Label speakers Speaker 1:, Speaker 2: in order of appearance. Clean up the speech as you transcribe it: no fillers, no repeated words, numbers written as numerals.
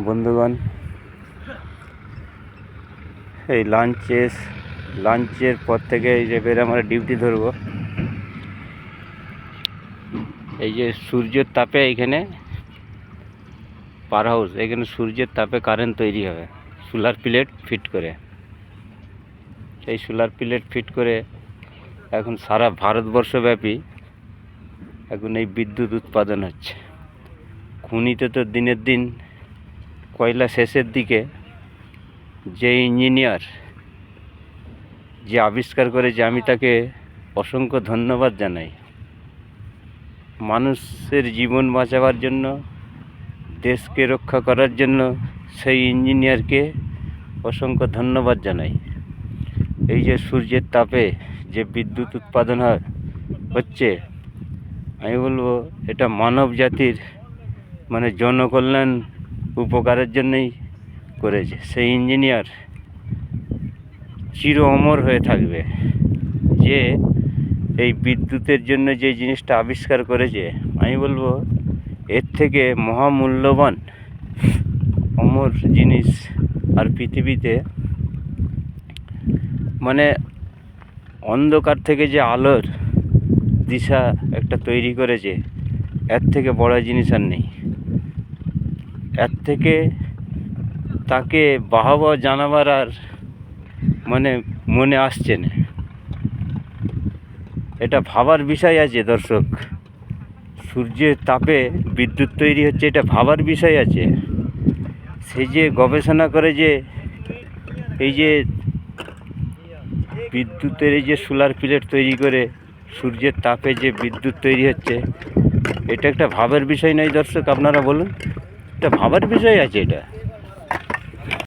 Speaker 1: বন্ধুগণ, এই লাঞ্চের পর থেকে এই যে বের আমরা ডিউটি ধরবো। এই যে সূর্যের তাপে এখানে পাওয়ার হাউস, এখানে সূর্যের তাপে কারেন্ট তৈরি হবে সোলার প্লেট ফিট করে। এই সোলার প্লেট ফিট করে এখন সারা ভারতবর্ষব্যাপী এখন এই বিদ্যুৎ উৎপাদন হচ্ছে। খনিতে তো দিনের দিন কয়লা শেষের দিকে যে ইঞ্জিনিয়ার যে আবিষ্কার করেছে, আমি তাকে অসংখ্য ধন্যবাদ জানাই। মানুষের জীবন বাঁচাবার জন্য, দেশকে রক্ষা করার জন্য সেই ইঞ্জিনিয়ারকে অসংখ্য ধন্যবাদ জানাই। এই যে সূর্যের তাপে যে বিদ্যুৎ উৎপাদন হচ্ছে, আমি বলবো এটা মানব জাতির জনকল্যাণ উপকারের জন্যই করেছে। সেই ইঞ্জিনিয়ার চির অমর হয়ে থাকবে, যে এই বিদ্যুতের জন্য যে জিনিসটা আবিষ্কার করেছে। আমি বলবো এর থেকে মহামূল্যবান অমর জিনিস আর পৃথিবীতে অন্ধকার থেকে যে আলোর দিশা একটা তৈরি করেছে, এর থেকে বড় জিনিস আর নেই। এর থেকে তাকে বাহবা জানাবার আর মনে আসছে না। এটা ভাবার বিষয় আছে দর্শক, সূর্যের তাপে বিদ্যুৎ তৈরি হচ্ছে, এটা ভাবার বিষয় আছে। সে যে গবেষণা করে যে এই যে বিদ্যুতের এই যে সোলার প্লেট তৈরি করে সূর্যের তাপে যে বিদ্যুৎ তৈরি হচ্ছে, এটা একটা ভাবার বিষয় নয় দর্শক? আপনারা বলুন, এটা ভাবার বিষয় আছে এটা।